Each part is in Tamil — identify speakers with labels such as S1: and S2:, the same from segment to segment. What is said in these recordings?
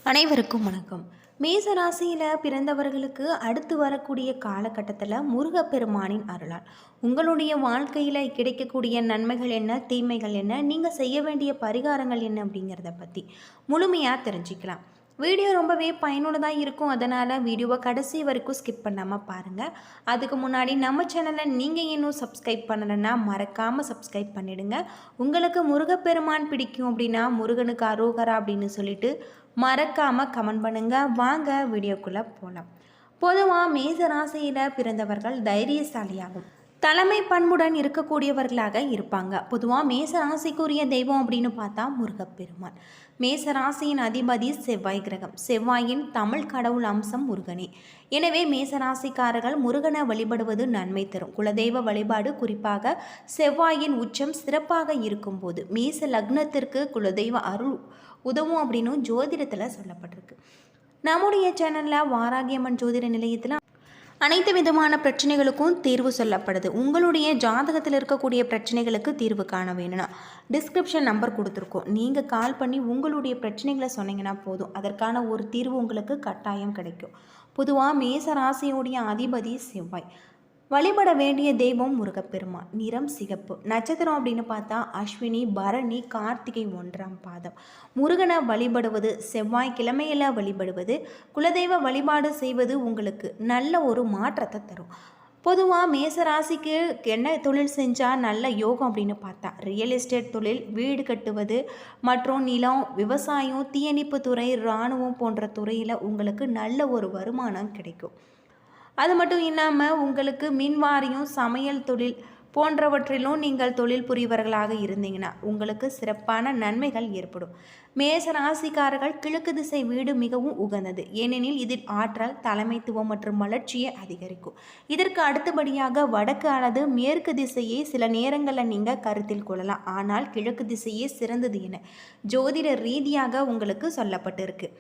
S1: அனைவருக்கும் வணக்கம். மேச ராசியில் பிறந்தவர்களுக்கு அடுத்து வரக்கூடிய காலகட்டத்தில் முருகப்பெருமானின் அருளால் உங்களுடைய வாழ்க்கையில் கிடைக்கக்கூடிய நன்மைகள் என்ன, தீமைகள் என்ன, நீங்கள் செய்ய வேண்டிய பரிகாரங்கள் என்ன அப்படிங்கிறத பற்றி முழுமையாக தெரிஞ்சுக்கலாம். வீடியோ ரொம்பவே பயனுள்ளதாக இருக்கும். அதனால் வீடியோவை கடைசி வரைக்கும் ஸ்கிப் பண்ணாமல் பாருங்கள். அதுக்கு முன்னாடி நம்ம சேனலை நீங்கள் இன்னும் சப்ஸ்கிரைப் பண்ணலைன்னா மறக்காமல் சப்ஸ்கிரைப் பண்ணிவிடுங்க. உங்களுக்கு முருகப்பெருமான் பிடிக்கும் அப்படின்னா முருகனுக்கு அரோகரா அப்படின்னு சொல்லிட்டு மறக்காமல் கமெண்ட் பண்ணுங்கள். வாங்க வீடியோக்குள்ளே போகலாம். பொதுவாக மேச ராசியில் பிறந்தவர்கள் தைரியசாலியாகும் தலைமை பண்புடன் இருக்கக்கூடியவர்களாக இருப்பாங்க. பொதுவாக மேச ராசிக்குரிய தெய்வம் அப்படின்னு பார்த்தா முருகப்பெருமான். மேச ராசியின் அதிபதி செவ்வாய் கிரகம். செவ்வாயின் தமிழ் கடவுள் அம்சம் முருகனே. எனவே மேசராசிக்காரர்கள் முருகனை வழிபடுவது நன்மை தரும். குலதெய்வ வழிபாடு குறிப்பாக செவ்வாயின் உச்சம் சிறப்பாக இருக்கும்போது மேச லக்னத்திற்கு குலதெய்வ அருள் உதவும் அப்படின்னு ஜோதிடத்தில் சொல்லப்பட்டிருக்கு. நம்முடைய சேனலில் வாராகியம்மன் ஜோதிட நிலையத்தில் அனைத்து விதமான பிரச்சனைகளுக்கும் தீர்வு சொல்லப்படுது. உங்களுடைய ஜாதகத்தில் இருக்கக்கூடிய பிரச்சனைகளுக்கு தீர்வு காண வேணும்னா டிஸ்கிரிப்ஷன் நம்பர் கொடுத்துருக்கோம். நீங்கள் கால் பண்ணி உங்களுடைய பிரச்சனைகளை சொன்னீங்கன்னா போதும், அதற்கான ஒரு தீர்வு உங்களுக்கு கட்டாயம் கிடைக்கும். பொதுவாக மேச ராசியுடைய அதிபதி செவ்வாய். வழிபட வேண்டிய தெய்வம் முருகப்பெருமான். நிறம் சிகப்பு. நட்சத்திரம் அப்படின்னு பார்த்தா அஸ்வினி, பரணி, கார்த்திகை 1ஆம் பாதம். முருகனை வழிபடுவது, செவ்வாய் கிழமையில் வழிபடுவது, குலதெய்வ வழிபாடு செய்வது உங்களுக்கு நல்ல ஒரு மாற்றத்தை தரும். பொதுவாக மேசராசிக்கு என்ன தொழில் செஞ்சால் நல்ல யோகம் அப்படின்னு பார்த்தா ரியல் எஸ்டேட் தொழில், வீடு கட்டுவது மற்றும் நிலம், விவசாயம், தீயணைப்பு துறை, இராணுவம் போன்ற துறையில் உங்களுக்கு நல்ல ஒரு வருமானம் கிடைக்கும். அது மட்டும் இல்லாமல் உங்களுக்கு மின்வாரியம், சமையல் தொழில் போன்றவற்றிலும் நீங்கள் தொழில் புரிவர்களாக இருந்தீங்கன்னா உங்களுக்கு சிறப்பான நன்மைகள் ஏற்படும். மேச ராசிக்காரர்கள் கிழக்கு திசை வீடு மிகவும் உகந்தது. ஏனெனில் இதில் ஆற்றல், தலைமைத்துவம் மற்றும் வளர்ச்சியை அதிகரிக்கும். இதற்கு அடுத்தபடியாக வடக்கு அல்லது மேற்கு திசையை சில நேரங்களில் நீங்கள் கருத்தில் கொள்ளலாம். ஆனால் கிழக்கு திசையே சிறந்தது என ஜோதிட ரீதியாக உங்களுக்கு சொல்லப்பட்டிருக்கு.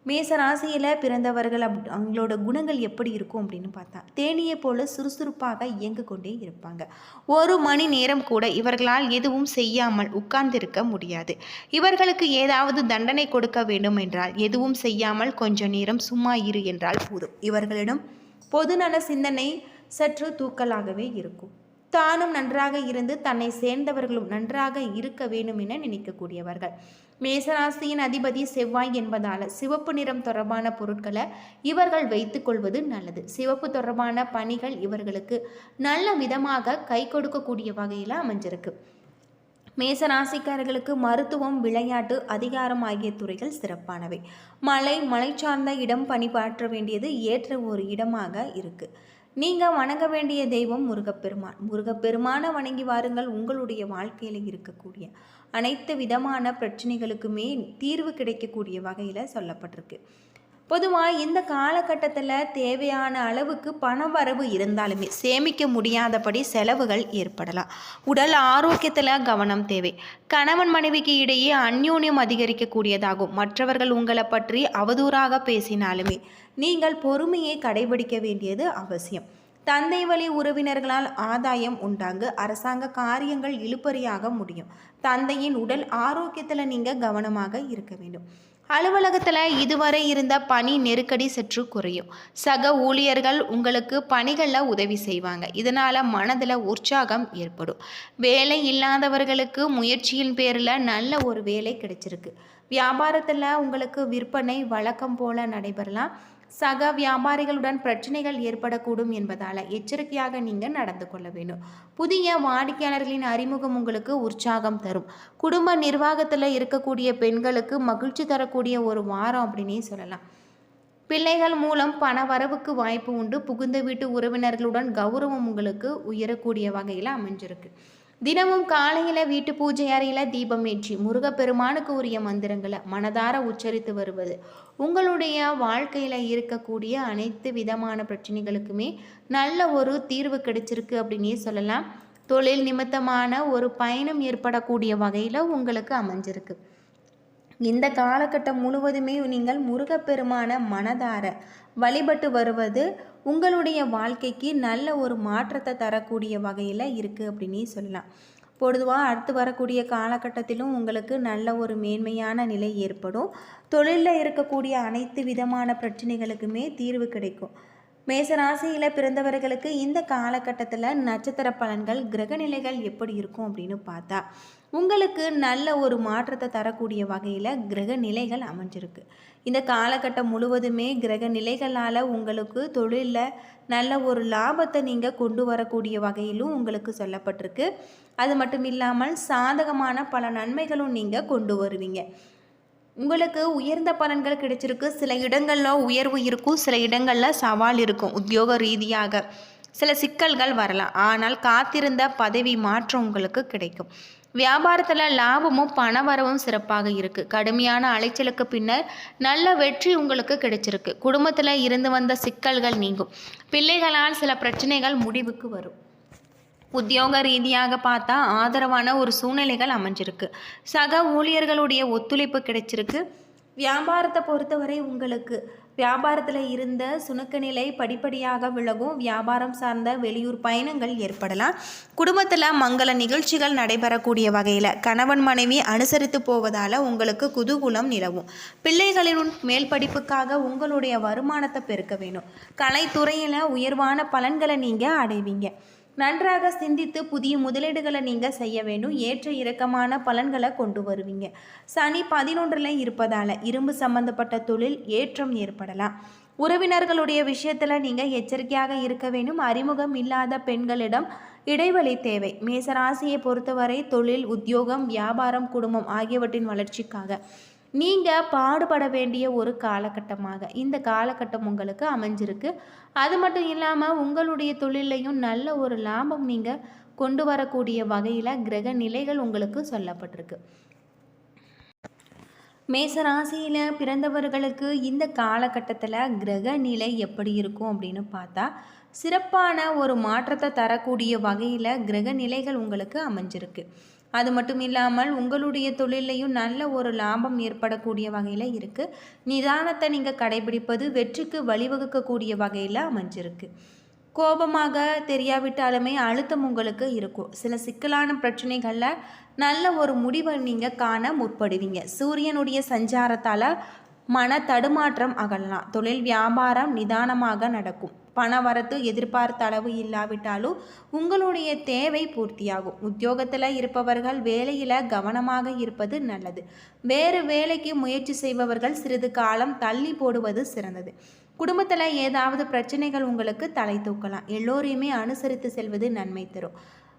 S1: மேச ராசியில் பிறந்தவர்கள் அவங்களோட குணங்கள் எப்படி இருக்கும் அப்படின்னு பார்த்தா தேனியை போல சுறுசுறுப்பாக இயங்கு கொண்டே இருப்பாங்க. ஒரு மணி நேரம் கூட இவர்களால் எதுவும் செய்யாமல் உட்கார்ந்திருக்க முடியாது. இவர்களுக்கு ஏதாவது தண்டனை கொடுக்க வேண்டும் என்றால் எதுவும் செய்யாமல் கொஞ்ச நேரம் சும்மா இரு என்றால் போதும். இவர்களிடம் பொதுநல சிந்தனை சற்று தூக்கலாகவே இருக்கும். தானும் நன்றாக இருந்து தன்னை சேர்ந்தவர்களும் நன்றாக இருக்க வேண்டும் என நினைக்கக்கூடியவர்கள். மேசராசியின் அதிபதி செவ்வாய் என்பதால் சிவப்பு நிறம் தொடர்பான பொருட்களை இவர்கள் வைத்துக் கொள்வது நல்லது. சிவப்பு தொடர்பான பணிகள் இவர்களுக்கு நல்ல விதமாக கை கொடுக்கக்கூடிய வகையில் அமைஞ்சிருக்கு. மேசராசிக்காரர்களுக்கு மருத்துவம், விளையாட்டு, அதிகாரம் ஆகிய துறைகள் சிறப்பானவை. மலை சார்ந்த இடம் பணிபாற்ற வேண்டியது ஏற்ற ஒரு இடமாக இருக்குது. நீங்கள் வணங்க வேண்டிய தெய்வம் முருகப்பெருமான். முருகப்பெருமானை வணங்கி வாருங்கள். உங்களுடைய வாழ்க்கையில் இருக்கக்கூடிய அனைத்து விதமான பிரச்சனைகளுக்குமே தீர்வு கிடைக்கக்கூடிய வகையில் சொல்லப்பட்டிருக்கு. பொதுவாக இந்த காலகட்டத்தில் தேவையான அளவுக்கு பண வரவு இருந்தாலுமே சேமிக்க முடியாதபடி செலவுகள் ஏற்படலாம். உடல் ஆரோக்கியத்தில் கவனம் தேவை. கணவன் மனைவிக்கு இடையே அந்யோன்யம் அதிகரிக்கக்கூடியதாகும். மற்றவர்கள் உங்களை பற்றி அவதூறாக பேசினாலுமே நீங்கள் பொறுமையை கடைபிடிக்க வேண்டியது அவசியம். தந்தை வழி உறவினர்களால் ஆதாயம் உண்டாங்க. அரசாங்க காரியங்கள் இழுபறியாக முடியும். தந்தையின் உடல் ஆரோக்கியத்தில் நீங்கள் கவனமாக இருக்க வேண்டும். அலுவலகத்தில் இதுவரை இருந்த பணி நெருக்கடி சற்று குறையும். சக ஊழியர்கள் உங்களுக்கு பணிகளில் உதவி செய்வாங்க. இதனால் மனதில் உற்சாகம் ஏற்படும். வேலை இல்லாதவர்களுக்கு முயற்சியின் பேரில் நல்ல ஒரு வேலை கிடைச்சிருக்கு. வியாபாரத்தில் உங்களுக்கு விற்பனை வழக்கம் போல நடைபெறலாம். சக வியாபாரிகளுடன் பிரச்சனைகள் ஏற்படக்கூடும் என்பதால் எச்சரிக்கையாக நீங்கள் நடந்து கொள்ள வேண்டும். புதிய வாடிக்கையாளர்களின் அறிமுகம் உங்களுக்கு உற்சாகம் தரும். குடும்ப நிர்வாகத்தில் இருக்கக்கூடிய பெண்களுக்கு மகிழ்ச்சி தரக்கூடிய ஒரு வாரம் அப்படின்னே சொல்லலாம். பிள்ளைகள் மூலம் பண வரவுக்கு வாய்ப்பு உண்டு. புகுந்த வீட்டு உறவினர்களுடன் கௌரவம் உங்களுக்கு உயரக்கூடிய வகையில் அமைஞ்சிருக்கு. தினமும் காலையில் வீட்டு பூஜை அறையில் தீபம் ஏற்றி முருகப்பெருமானுக்கு உரிய மந்திரங்களை மனதார உச்சரித்து வருவது உங்களுடைய வாழ்க்கையில் இருக்கக்கூடிய அனைத்து விதமான பிரச்சனைகளுக்குமே நல்ல ஒரு தீர்வு கிடைச்சிருக்கு அப்படின்னே சொல்லலாம். தொழில் நிமித்தமான ஒரு பயணம் ஏற்படக்கூடிய வகையில் உங்களுக்கு அமைஞ்சிருக்கு. இந்த காலகட்டம் முழுவதுமே நீங்கள் முருகப்பெருமான மனதார வழிபட்டு வருவது உங்களுடைய வாழ்க்கைக்கு நல்ல ஒரு மாற்றத்தை தரக்கூடிய வகையில் இருக்குது அப்படின்னே சொல்லலாம். பொதுவாக அடுத்து வரக்கூடிய காலகட்டத்திலும் உங்களுக்கு நல்ல ஒரு மேன்மையான நிலை ஏற்படும். தொழிலில் இருக்கக்கூடிய அனைத்து விதமான பிரச்சனைகளுக்குமே தீர்வு கிடைக்கும். மேசராசியில் பிறந்தவர்களுக்கு இந்த காலகட்டத்தில் நட்சத்திர பலன்கள் கிரகநிலைகள் எப்படி இருக்கும் அப்படின்னு பார்த்தா, உங்களுக்கு நல்ல ஒரு மாற்றத்தை தரக்கூடிய வகையில் கிரக நிலைகள் அமைஞ்சிருக்கு. இந்த காலகட்டம் முழுவதுமே கிரக நிலைகளால் உங்களுக்கு தொழிலில் நல்ல ஒரு லாபத்தை நீங்கள் கொண்டு வரக்கூடிய வகையிலும் உங்களுக்கு சொல்லப்பட்டிருக்கு. அது மட்டும் இல்லாமல் சாதகமான பல நன்மைகளும் நீங்கள் கொண்டு வருவீங்க. உங்களுக்கு உயர்ந்த பலன்கள் கிடைச்சிருக்கு. சில இடங்களில் உயர்வு இருக்கும், சில இடங்களில் சவால் இருக்கும். உத்தியோக ரீதியாக சில சிக்கல்கள் வரலாம். ஆனால் காத்திருந்த பதவி மாற்றம் உங்களுக்கு கிடைக்கும். வியாபாரத்தில் லாபமும் பணவரவும் சிறப்பாக இருக்குது. கடுமையான அலைச்சலுக்கு பின்னர் நல்ல வெற்றி உங்களுக்கு கிடைச்சிருக்கு. குடும்பத்தில் இருந்து வந்த சிக்கல்கள் நீங்கும். பிள்ளைகளால் சில பிரச்சனைகள் முடிவுக்கு வரும். உத்தியோக ரீதியாக பார்த்தா ஆதரவான ஒரு சூழ்நிலைகள் அமைஞ்சிருக்கு. சக ஊழியர்களுடைய ஒத்துழைப்பு கிடைச்சிருக்கு. வியாபாரத்தை பொறுத்தவரை உங்களுக்கு வியாபாரத்தில் இருந்த சுணக்க நிலை படிப்படியாக விலகும். வியாபாரம் சார்ந்த வெளியூர் பயணங்கள் ஏற்படலாம். குடும்பத்தில் மங்கள நிகழ்ச்சிகள் நடைபெறக்கூடிய வகையில் கணவன் மனைவி அனுசரித்து போவதால் உங்களுக்கு குதூகூலம் நிலவும். பிள்ளைகளின் மேல் படிப்புக்காக உங்களுடைய வருமானத்தை பெருக்க வேணும். கலைத்துறையில் உயர்வான பலன்களை நீங்கள் அடைவீங்க. நன்றாக சிந்தித்து புதிய முதலீடுகளை நீங்கள் செய்ய வேண்டும். ஏற்ற இறக்கமான பலன்களை கொண்டு வருவீங்க. சனி 11 இருப்பதால் இரும்பு சம்பந்தப்பட்ட தொழில் ஏற்றம் ஏற்படலாம். உறவினர்களுடைய விஷயத்தில் நீங்கள் எச்சரிக்கையாக இருக்க வேண்டும். அறிமுகம் இல்லாத பெண்களிடம் இடைவெளி தேவை. மேசராசியை பொறுத்தவரை தொழில், உத்தியோகம், வியாபாரம், குடும்பம் ஆகியவற்றின் வளர்ச்சிக்காக நீங்கள் பாடுபட வேண்டிய ஒரு காலகட்டமாக இந்த காலகட்டம் உங்களுக்கு அமைஞ்சிருக்கு. அது மட்டும் இல்லாமல் உங்களுடைய தொழிலையும் நல்ல ஒரு லாபம் நீங்கள் கொண்டு வரக்கூடிய வகையில் கிரக நிலைகள் உங்களுக்கு சொல்லப்பட்டிருக்கு. மேசராசியில் பிறந்தவர்களுக்கு இந்த காலகட்டத்தில் கிரக நிலை எப்படி இருக்கும் அப்படின்னு பார்த்தா, சிறப்பான ஒரு மாற்றத்தை தரக்கூடிய வகையில் கிரக நிலைகள் உங்களுக்கு அமைஞ்சிருக்கு. அது மட்டும் இல்லாமல் உங்களுடைய தொழிலையும் நல்ல ஒரு லாபம் ஏற்படக்கூடிய வகையில் இருக்குது. நிதானத்தை நீங்கள் கடைபிடிப்பது வெற்றிக்கு வழிவகுக்கக்கூடிய வகையில் அமைஞ்சிருக்கு. கோபமாக தெரியாவிட்டாலுமே அழுத்தம் உங்களுக்கு இருக்கும். சில சிக்கலான பிரச்சனைகளில் நல்ல ஒரு முடிவை நீங்கள் காண முற்படுவீங்க. சூரியனுடைய சஞ்சாரத்தால் மன தடுமாற்றம் அகலலாம். தொழில் வியாபாரம் நிதானமாக நடக்கும். பண வரத்து எதிர்பார்த்த அளவு இல்லாவிட்டாலும் உங்களுடைய தேவை பூர்த்தியாகும். உத்தியோகத்தில் இருப்பவர்கள் வேலையில் கவனமாக இருப்பது நல்லது. வேறு வேலைக்கு முயற்சி செய்பவர்கள் சிறிது காலம் தள்ளி போடுவது சிறந்தது. குடும்பத்தில் ஏதாவது பிரச்சனைகள் உங்களுக்கு தலை தூக்கலாம். எல்லோரையுமே அனுசரித்து செல்வது நன்மை தரும்.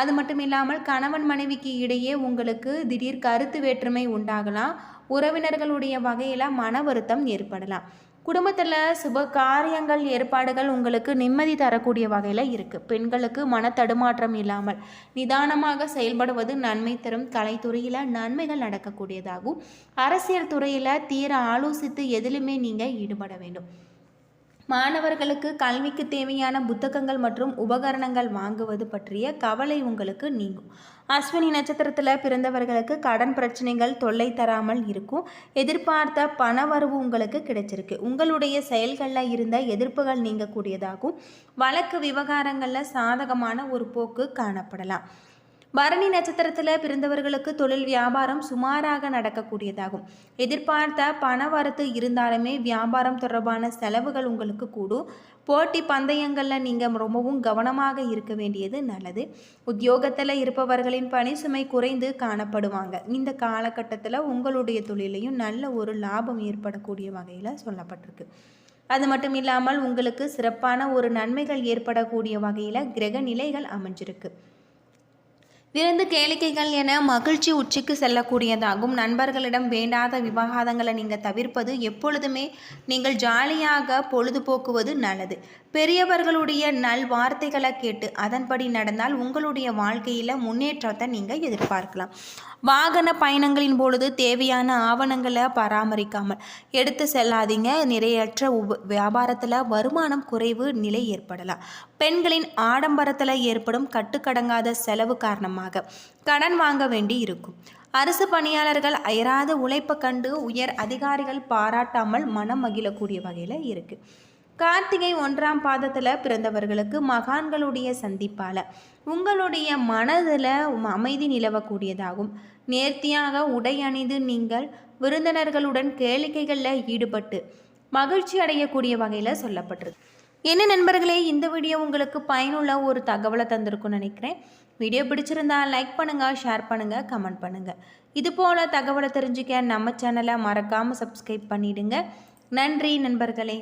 S1: அது மட்டும் இல்லாமல் கணவன் மனைவிக்கு இடையே உங்களுக்கு திடீர் கருத்து வேற்றுமை உண்டாகலாம். உறவினர்களுடைய வகையில் மன வருத்தம் ஏற்படலாம். குடும்பத்தில் சுப காரியங்கள் ஏற்பாடுகள் உங்களுக்கு நிம்மதி தரக்கூடிய வகையில் இருக்குது. பெண்களுக்கு மன தடுமாற்றம் இல்லாமல் நிதானமாக செயல்படுவது நன்மை தரும். கலைத்துறையில் நன்மைகள் நடக்கக்கூடியதாகும். அரசியல் துறையில் தீர ஆலோசித்து எதிலுமே நீங்கள் ஈடுபட வேண்டும். மாணவர்களுக்கு கல்விக்கு தேவையான புத்தகங்கள் மற்றும் உபகரணங்கள் வாங்குவது பற்றிய கவலை உங்களுக்கு நீங்கும். அஸ்வினி நட்சத்திரத்தில் பிறந்தவர்களுக்கு கடன் பிரச்சனைகள் தொல்லை தராமல் இருக்கும். எதிர்பார்த்த பணவரவு உங்களுக்கு கிடைச்சிருக்கு. உங்களுடைய செயல்களில் இருந்த எதிர்ப்புகள் நீங்கக்கூடியதாகும். வழக்கு விவகாரங்களில் சாதகமான ஒரு போக்கு காணப்படலாம். பரணி நட்சத்திரத்தில் பிறந்தவர்களுக்கு தொழில் வியாபாரம் சுமாராக நடக்கக்கூடியதாகும். எதிர்பார்த்த பண வரத்து இருந்தாலுமே வியாபாரம் தொடர்பான செலவுகள் உங்களுக்கு கூடும். போட்டி பந்தயங்களில் நீங்கள் ரொம்பவும் கவனமாக இருக்க வேண்டியது நல்லது. உத்தியோகத்தில் இருப்பவர்களின் பணி சுமை குறைந்து காணப்படுவாங்க. இந்த காலகட்டத்தில் உங்களுடைய தொழிலையும் நல்ல ஒரு லாபம் ஏற்படக்கூடிய வகையில் சொல்லப்பட்டிருக்கு. அது மட்டும் இல்லாமல் உங்களுக்கு சிறப்பான ஒரு நன்மைகள் ஏற்படக்கூடிய வகையில் கிரக நிலைகள் அமைஞ்சிருக்கு. விருந்து கேளிக்கைகள் என மகிழ்ச்சி உச்சிக்கு செல்லக்கூடியதாகும். நண்பர்களிடம் வேண்டாத விவாதங்களை நீங்கள் தவிர்ப்பது, எப்பொழுதுமே நீங்கள் ஜாலியாக பொழுதுபோக்குவது நல்லது. பெரியவர்களுடைய நல் வார்த்தைகளை கேட்டு அதன்படி நடந்தால் உங்களுடைய வாழ்க்கையில் முன்னேற்றத்தை நீங்கள் எதிர்பார்க்கலாம். வாகன பயணங்களின் பொழுது தேவையான ஆவணங்களை பராமரிக்காமல் எடுத்து செல்லாதீங்க. நிறையற்ற வியாபாரத்தில் வருமானம் குறைவு நிலை ஏற்படலாம். பெண்களின் ஆடம்பரத்தில் ஏற்படும் கட்டுக்கடங்காத செலவு காரணமாக கடன் வாங்க வேண்டி இருக்கும். அரசு பணியாளர்கள் அயராத உழைப்பை கண்டு உயர் அதிகாரிகள் பாராட்டாமல் மனம் மகிழக்கூடிய வகையில் இருக்குது. கார்த்திகை 1ஆம் பாதத்தில் பிறந்தவர்களுக்கு மகான்களுடைய சந்திப்பால் உங்களுடைய மனதில் அமைதி நிலவக்கூடியதாகும். நேர்த்தியாக உடை அணிந்து நீங்கள் விருந்தினர்களுடன் கேளிக்கைகளில் ஈடுபட்டு மகிழ்ச்சி அடையக்கூடிய வகையில் சொல்லப்பட்டிருக்கு. என்ன நண்பர்களே, இந்த வீடியோ உங்களுக்கு பயனுள்ள ஒரு தகவலை தந்திருக்கும்னு நினைக்கிறேன். வீடியோ பிடிச்சிருந்தா லைக் பண்ணுங்கள், ஷேர் பண்ணுங்கள், கமெண்ட் பண்ணுங்கள். இது போல் தகவலை தெரிஞ்சுக்க நம்ம சேனலை மறக்காமல் சப்ஸ்கிரைப் பண்ணிவிடுங்க. நன்றி நண்பர்களே.